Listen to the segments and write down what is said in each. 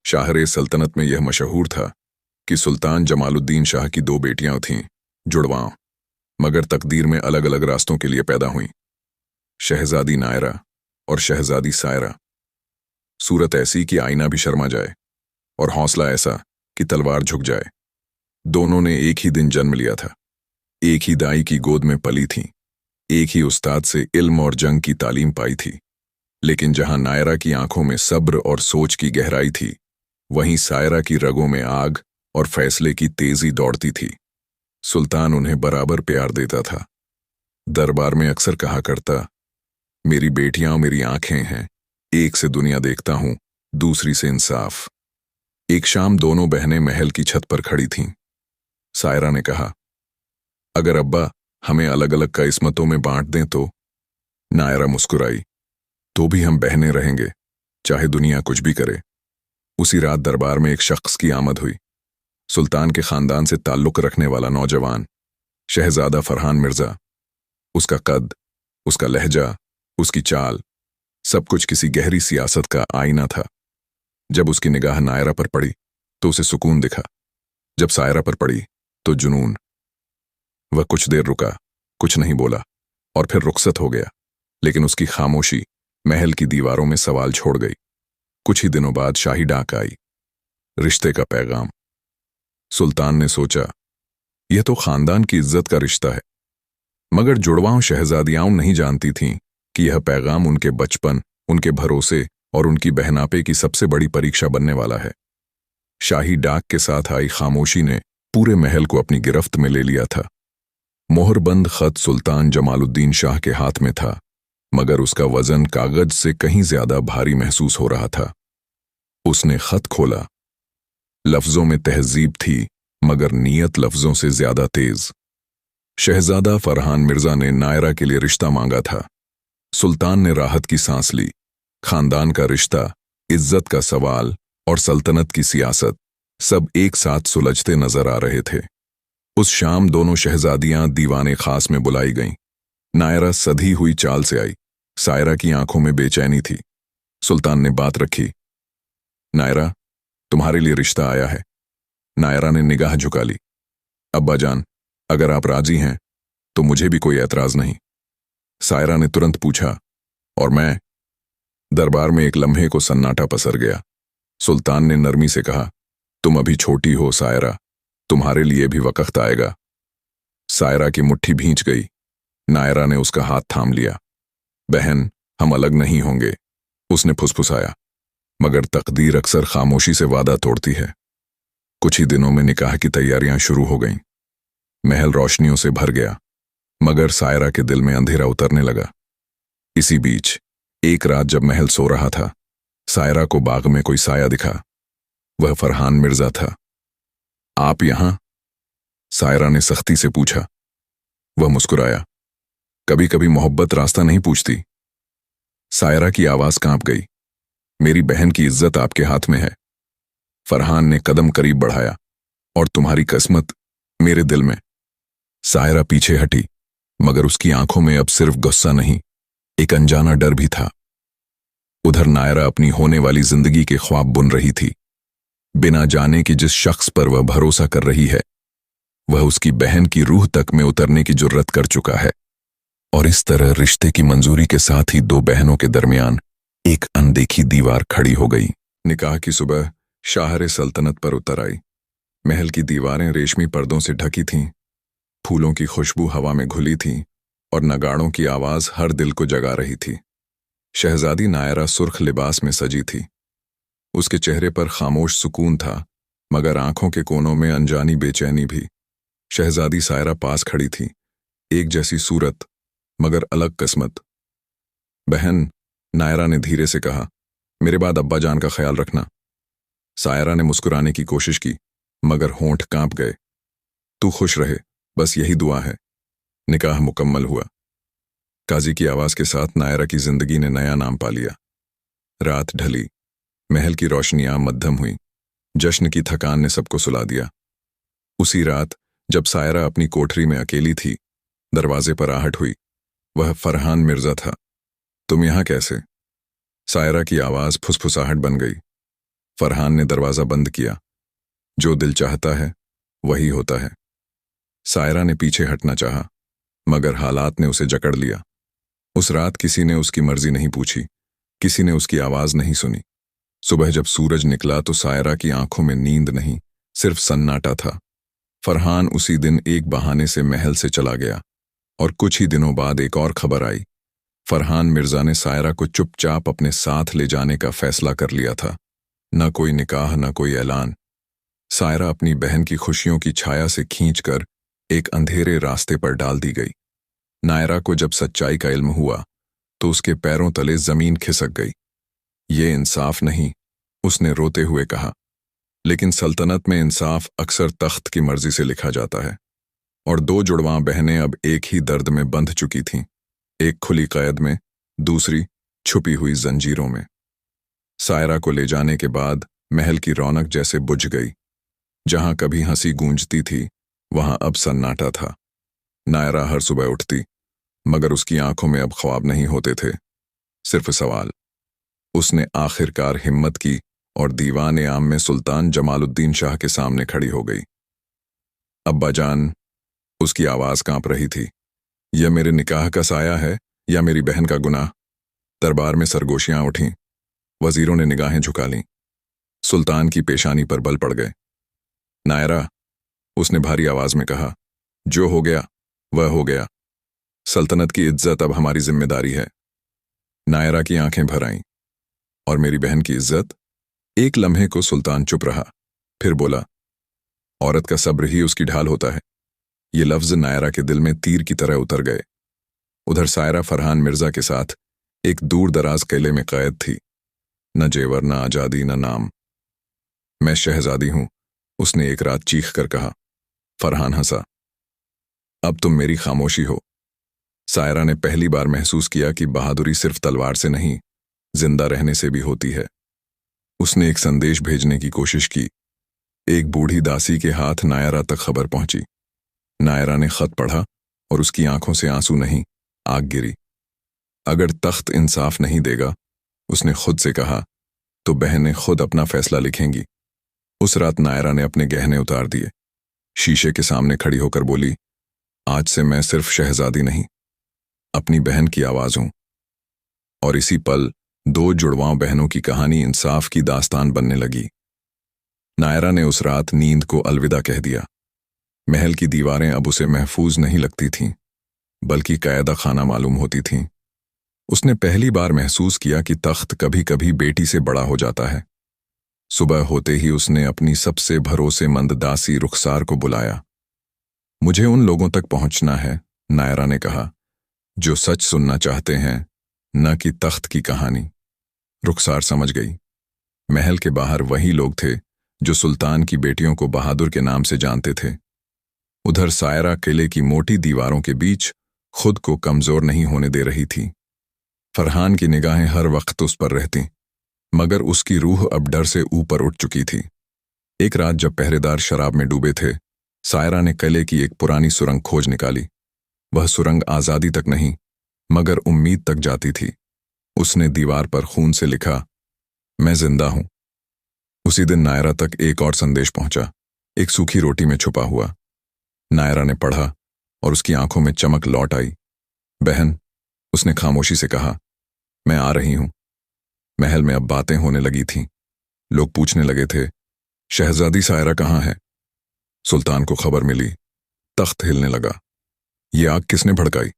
शाहरे सल्तनत में यह मशहूर था कि सुल्तान जमालुद्दीन शाह की दो बेटियां थीं, जुड़वां, मगर तकदीर में अलग अलग रास्तों के लिए पैदा हुईं। शहजादी नायरा और शहजादी सायरा। सूरत ऐसी कि आईना भी शर्मा जाए और हौसला ऐसा कि तलवार झुक जाए। दोनों ने एक ही दिन जन्म लिया था, एक ही दाई की गोद में पली थीं, एक ही उस्ताद से इल्म और जंग की तालीम पाई थी। लेकिन जहां नायरा की आंखों में सब्र और सोच की गहराई थी, वहीं सायरा की रगों में आग और फैसले की तेजी दौड़ती थी। सुल्तान उन्हें बराबर प्यार देता था। दरबार में अक्सर कहा करता, मेरी बेटियां मेरी आंखें हैं, एक से दुनिया देखता हूं, दूसरी से इंसाफ। एक शाम दोनों बहनें महल की छत पर खड़ी थीं। सायरा ने कहा, अगर अब्बा हमें अलग अलग किस्मतों में बांट दें तो? नायरा मुस्कुराई, तो भी हम बहनें रहेंगे, चाहे दुनिया कुछ भी करे। उसी रात दरबार में एक शख्स की आमद हुई। सुल्तान के खानदान से ताल्लुक रखने वाला नौजवान, शहजादा फरहान मिर्जा। उसका कद, उसका लहजा, उसकी चाल, सब कुछ किसी गहरी सियासत का आईना था। जब उसकी निगाह नायरा पर पड़ी तो उसे सुकून दिखा, जब सायरा पर पड़ी तो जुनून। वह कुछ देर रुका, कुछ नहीं बोला और फिर रुखसत हो गया, लेकिन उसकी खामोशी महल की दीवारों में सवाल छोड़ गई। कुछ ही दिनों बाद शाही डाक आई, रिश्ते का पैगाम। सुल्तान ने सोचा, यह तो खानदान की इज्जत का रिश्ता है, मगर जुड़वां शहजादियां नहीं जानती थीं कि यह पैगाम उनके बचपन, उनके भरोसे और उनकी बहनापे की सबसे बड़ी परीक्षा बनने वाला है। शाही डाक के साथ आई खामोशी ने पूरे महल को अपनी गिरफ्त में ले लिया था। मोहरबंद खत सुल्तान जमालुद्दीन शाह के हाथ में था, मगर उसका वजन कागज से कहीं ज्यादा भारी महसूस हो रहा था। उसने खत खोला। लफ्जों में तहजीब थी, मगर नीयत लफ्जों से ज्यादा तेज। शहजादा फरहान मिर्जा ने नायरा के लिए रिश्ता मांगा था। सुल्तान ने राहत की सांस ली। खानदान का रिश्ता, इज्जत का सवाल और सल्तनत की सियासत, सब एक साथ सुलझते नजर आ रहे थे। उस शाम दोनों शहजादियां दीवाने खास में बुलाई गईं। नायरा सधी हुई चाल से आई। सायरा की आंखों में बेचैनी थी। सुल्तान ने बात रखी, नायरा, तुम्हारे लिए रिश्ता आया है। नायरा ने निगाह झुका ली। अब्बा जान, अगर आप राजी हैं तो मुझे भी कोई ऐतराज नहीं। सायरा ने तुरंत पूछा, और मैं? दरबार में एक लम्हे को सन्नाटा पसर गया। सुल्तान ने नरमी से कहा, तुम अभी छोटी हो सायरा, तुम्हारे लिए भी वक्त आएगा। सायरा की मुट्ठी भींच गई। नायरा ने उसका हाथ थाम लिया। बहन, हम अलग नहीं होंगे, उसने फुसफुसाया, मगर तकदीर अक्सर खामोशी से वादा तोड़ती है। कुछ ही दिनों में निकाह की तैयारियां शुरू हो गईं। महल रोशनियों से भर गया, मगर सायरा के दिल में अंधेरा उतरने लगा। इसी बीच एक रात जब महल सो रहा था, सायरा को बाग में कोई साया दिखा। वह फरहान मिर्जा था। आप यहां? सायरा ने सख्ती से पूछा। वह मुस्कुराया, कभी कभी मोहब्बत रास्ता नहीं पूछती। सायरा की आवाज कांप गई, मेरी बहन की इज्जत आपके हाथ में है। फरहान ने कदम करीब बढ़ाया, और तुम्हारी किस्मत मेरे दिल में। सायरा पीछे हटी, मगर उसकी आंखों में अब सिर्फ गुस्सा नहीं, एक अनजाना डर भी था। उधर नायरा अपनी होने वाली जिंदगी के ख्वाब बुन रही थी, बिना जाने कि जिस शख्स पर वह भरोसा कर रही है, वह उसकी बहन की रूह तक में उतरने की जुर्रत कर चुका है। और इस तरह रिश्ते की मंजूरी के साथ ही दो बहनों के दरमियान एक अनदेखी दीवार खड़ी हो गई। निकाह की सुबह शाहरे सल्तनत पर उतर आई। महल की दीवारें रेशमी पर्दों से ढकी थीं, फूलों की खुशबू हवा में घुली थी और नगाड़ों की आवाज हर दिल को जगा रही थी। शहजादी नायरा सुर्ख लिबास में सजी थी। उसके चेहरे पर खामोश सुकून था, मगर आंखों के कोनों में अनजानी बेचैनी भी। शहजादी सायरा पास खड़ी थी, एक जैसी सूरत मगर अलग किस्मत। बहन, नायरा ने धीरे से कहा, मेरे बाद अब्बा जान का ख्याल रखना। सायरा ने मुस्कुराने की कोशिश की, मगर होंठ कांप गए। तू खुश रहे, बस यही दुआ है। निकाह मुकम्मल हुआ। काजी की आवाज के साथ नायरा की जिंदगी ने नया नाम पा लिया। रात ढली, महल की रोशनियां मध्यम हुई। जश्न की थकान ने सबको सुला दिया। उसी रात जब सायरा अपनी कोठरी में अकेली थी, दरवाजे पर आहट हुई। वह फरहान मिर्जा था। तुम यहां कैसे? सायरा की आवाज फुसफुसाहट बन गई। फरहान ने दरवाजा बंद किया। जो दिल चाहता है वही होता है। सायरा ने पीछे हटना चाहा, मगर हालात ने उसे जकड़ लिया। उस रात किसी ने उसकी मर्जी नहीं पूछी, किसी ने उसकी आवाज नहीं सुनी। सुबह जब सूरज निकला तो सायरा की आंखों में नींद नहीं, सिर्फ सन्नाटा था। फरहान उसी दिन एक बहाने से महल से चला गया और कुछ ही दिनों बाद एक और खबर आई। फरहान मिर्जा ने सायरा को चुपचाप अपने साथ ले जाने का फैसला कर लिया था। न कोई निकाह, न कोई ऐलान। सायरा अपनी बहन की खुशियों की छाया से खींचकर एक अंधेरे रास्ते पर डाल दी गई। नायरा को जब सच्चाई का इल्म हुआ तो उसके पैरों तले जमीन खिसक गई। ये इंसाफ नहीं, उसने रोते हुए कहा। लेकिन सल्तनत में इंसाफ अक्सर तख्त की मर्जी से लिखा जाता है। और दो जुड़वां बहनें अब एक ही दर्द में बंध चुकी थीं, एक खुली कैद में, दूसरी छुपी हुई जंजीरों में। सायरा को ले जाने के बाद महल की रौनक जैसे बुझ गई। जहां कभी हंसी गूंजती थी वहां अब सन्नाटा था। नायरा हर सुबह उठती, मगर उसकी आंखों में अब ख्वाब नहीं होते थे, सिर्फ सवाल। उसने आखिरकार हिम्मत की और दीवाने आम में सुल्तान जमालुद्दीन शाह के सामने खड़ी हो गई। अब्बा जान, उसकी आवाज कांप रही थी। यह मेरे निकाह का साया है या मेरी बहन का गुनाह? दरबार में सरगोशियां उठीं, वजीरों ने निगाहें झुका लीं। सुल्तान की पेशानी पर बल पड़ गए। नायरा, उसने भारी आवाज में कहा, जो हो गया वह हो गया। सल्तनत की इज्जत अब हमारी जिम्मेदारी है। नायरा की आंखें भर आईं। और मेरी बहन की इज्जत? एक लम्हे को सुल्तान चुप रहा, फिर बोला, औरत का सब्र ही उसकी ढाल होता है। ये लफ्ज नायरा के दिल में तीर की तरह उतर गए। उधर सायरा फरहान मिर्जा के साथ एक दूर दराज किले में कैद थी। न जेवर, न आजादी, न नाम। मैं शहजादी हूं, उसने एक रात चीख कर कहा। फरहान हंसा। अब तुम मेरी खामोशी हो। सायरा ने पहली बार महसूस किया कि बहादुरी सिर्फ तलवार से नहीं, जिंदा रहने से भी होती है। उसने एक संदेश भेजने की कोशिश की। एक बूढ़ी दासी के हाथ नायरा तक खबर पहुंची। नायरा ने खत पढ़ा और उसकी आंखों से आंसू नहीं, आग गिरी। अगर तख्त इंसाफ नहीं देगा, उसने खुद से कहा, तो बहनें खुद अपना फैसला लिखेंगी। उस रात नायरा ने अपने गहने उतार दिए। शीशे के सामने खड़ी होकर बोली, आज से मैं सिर्फ शहजादी नहीं, अपनी बहन की आवाज हूं। और इसी पल दो जुड़वां बहनों की कहानी इंसाफ की दास्तान बनने लगी। नायरा ने उस रात नींद को अलविदा कह दिया। महल की दीवारें अब उसे महफूज नहीं लगती थीं, बल्कि कायदा खाना मालूम होती थीं। उसने पहली बार महसूस किया कि तख्त कभी कभी बेटी से बड़ा हो जाता है। सुबह होते ही उसने अपनी सबसे भरोसेमंद दासी रुखसार को बुलाया। मुझे उन लोगों तक पहुंचना है, नायरा ने कहा, जो सच सुनना चाहते हैं, न कि तख्त की कहानी। रुखसार समझ गई। महल के बाहर वही लोग थे जो सुल्तान की बेटियों को बहादुर के नाम से जानते थे। उधर सायरा किले की मोटी दीवारों के बीच खुद को कमजोर नहीं होने दे रही थी। फरहान की निगाहें हर वक्त उस पर रहती, मगर उसकी रूह अब डर से ऊपर उठ चुकी थी। एक रात जब पहरेदार शराब में डूबे थे, सायरा ने किले की एक पुरानी सुरंग खोज निकाली। वह सुरंग आजादी तक नहीं, मगर उम्मीद तक जाती थी। उसने दीवार पर खून से लिखा, मैं जिंदा हूं। उसी दिन नायरा तक एक और संदेश पहुंचा, एक सूखी रोटी में छुपा हुआ। नायरा ने पढ़ा और उसकी आंखों में चमक लौट आई। बहन, उसने खामोशी से कहा, मैं आ रही हूं। महल में अब बातें होने लगी थीं। लोग पूछने लगे थे, शहजादी सायरा कहाँ है? सुल्तान को खबर मिली। तख्त हिलने लगा। ये आग किसने भड़काई?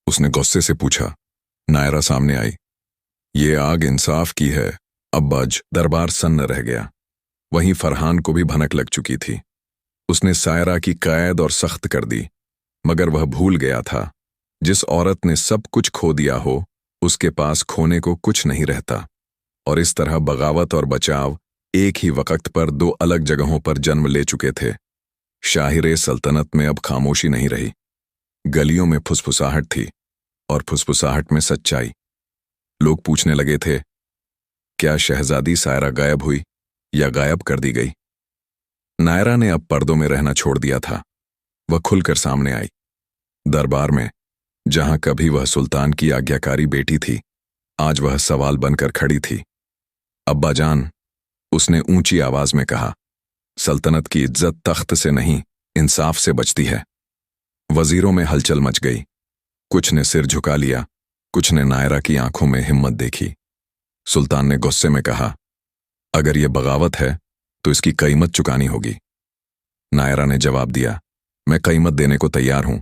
उसने गुस्से से पूछा। नायरा सामने आई। ये आग इंसाफ की है, अब्बाज। दरबार सन्न रह गया। वहीं फरहान को भी भनक लग चुकी थी। उसने सायरा की कैद और सख्त कर दी, मगर वह भूल गया था, जिस औरत ने सब कुछ खो दिया हो, उसके पास खोने को कुछ नहीं रहता। और इस तरह बगावत और बचाव एक ही वक्त पर दो अलग जगहों पर जन्म ले चुके थे। शाहिर सल्तनत में अब खामोशी नहीं रही। गलियों में फुसफुसाहट थी, और फुसफुसाहट में सच्चाई। लोग पूछने लगे थे, क्या शहजादी सायरा गायब हुई या गायब कर दी गई? नायरा ने अब पर्दों में रहना छोड़ दिया था। वह खुलकर सामने आई। दरबार में, जहां कभी वह सुल्तान की आज्ञाकारी बेटी थी, आज वह सवाल बनकर खड़ी थी। अब्बा जान, उसने ऊंची आवाज में कहा, सल्तनत की इज्जत तख्त से नहीं, इंसाफ से बचती है। वजीरों में हलचल मच गई। कुछ ने सिर झुका लिया, कुछ ने नायरा की आंखों में हिम्मत देखी। सुल्तान ने गुस्से में कहा, अगर यह बगावत है तो इसकी कीमत चुकानी होगी। नायरा ने जवाब दिया, मैं कीमत देने को तैयार हूं,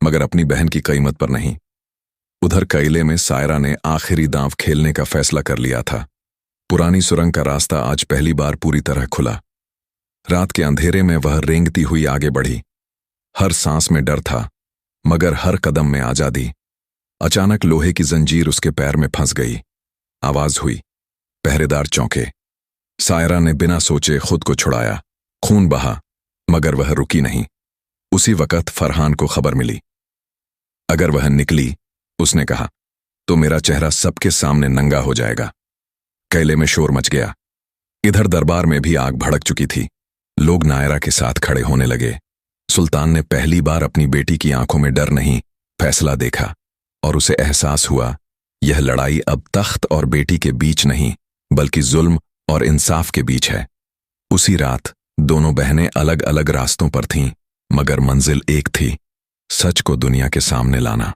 मगर अपनी बहन की कीमत पर नहीं। उधर किले में सायरा ने आखिरी दांव खेलने का फैसला कर लिया था। पुरानी सुरंग का रास्ता आज पहली बार पूरी तरह खुला। रात के अंधेरे में वह रेंगती हुई आगे बढ़ी। हर सांस में डर था, मगर हर कदम में आजादी। अचानक लोहे की जंजीर उसके पैर में फंस गई। आवाज हुई, पहरेदार चौंके। सायरा ने बिना सोचे खुद को छुड़ाया। खून बहा, मगर वह रुकी नहीं। उसी वक्त फरहान को खबर मिली। अगर वह निकली, उसने कहा, तो मेरा चेहरा सबके सामने नंगा हो जाएगा। किले में शोर मच गया। इधर दरबार में भी आग भड़क चुकी थी। लोग नायरा के साथ खड़े होने लगे। सुल्तान ने पहली बार अपनी बेटी की आंखों में डर नहीं, फैसला देखा, और उसे एहसास हुआ, यह लड़ाई अब तख्त और बेटी के बीच नहीं, बल्कि जुल्म और इंसाफ के बीच है। उसी रात दोनों बहनें अलग अलग रास्तों पर थीं, मगर मंजिल एक थी, सच को दुनिया के सामने लाना।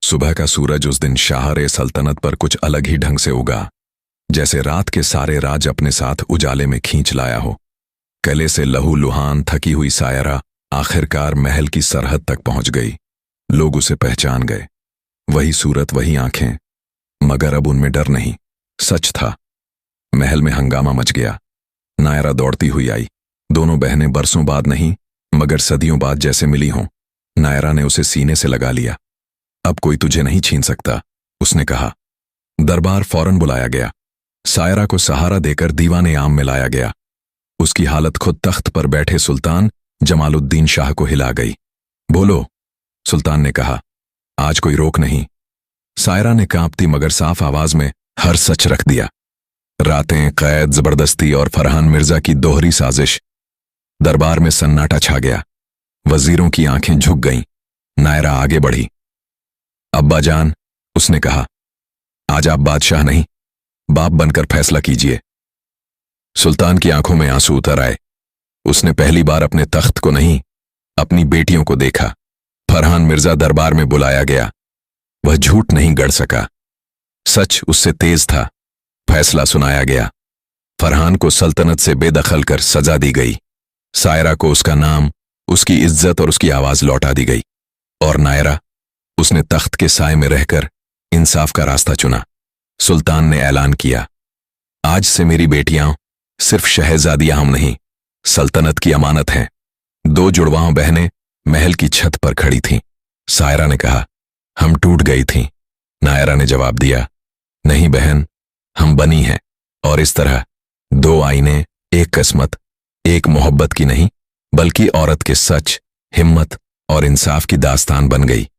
सुबह का सूरज उस दिन शाहर सल्तनत पर कुछ अलग ही ढंग से उगा, जैसे रात के सारे राज अपने साथ उजाले में खींच लाया हो। किले से लहू लुहान थकी हुई सायरा आखिरकार महल की सरहद तक पहुंच गई। लोग उसे पहचान गए। वही सूरत, वही आंखें, मगर अब उनमें डर नहीं, सच था। महल में हंगामा मच गया। नायरा दौड़ती हुई आई। दोनों बहनें बरसों बाद नहीं, मगर सदियों बाद जैसे मिली हों। नायरा ने उसे सीने से लगा लिया। अब कोई तुझे नहीं छीन सकता, उसने कहा। दरबार फौरन बुलाया गया। सायरा को सहारा देकर दीवाने आम में लाया गया। उसकी हालत खुद तख्त पर बैठे सुल्तान जमालुद्दीन शाह को हिला गई। बोलो, सुल्तान ने कहा, आज कोई रोक नहीं। सायरा ने कांपती मगर साफ आवाज में हर सच रख दिया। रातें, कैद, जबरदस्ती और फरहान मिर्जा की दोहरी साजिश। दरबार में सन्नाटा छा गया। वजीरों की आंखें झुक गईं। नायरा आगे बढ़ी। अब्बा जान, उसने कहा, आज आप बादशाह नहीं, बाप बनकर फैसला कीजिए। सुल्तान की आंखों में आंसू उतर आए। उसने पहली बार अपने तख्त को नहीं, अपनी बेटियों को देखा। फरहान मिर्जा दरबार में बुलाया गया। वह झूठ नहीं गढ़ सका। सच उससे तेज था। फैसला सुनाया गया। फरहान को सल्तनत से बेदखल कर सजा दी गई। सायरा को उसका नाम, उसकी इज्जत और उसकी आवाज लौटा दी गई। और नायरा, उसने तख्त के साए में रहकर इंसाफ का रास्ता चुना। सुल्तान ने ऐलान किया, आज से मेरी बेटियां सिर्फ शहजादियां हम नहीं, सल्तनत की अमानत हैं। दो जुड़वां बहनें महल की छत पर खड़ी थीं। सायरा ने कहा, हम टूट गई थीं। नायरा ने जवाब दिया, नहीं बहन, हम बनी हैं। और इस तरह दो आईने, एक किस्मत, एक मोहब्बत की नहीं, बल्कि औरत के सच, हिम्मत और इंसाफ की दास्तान बन गई।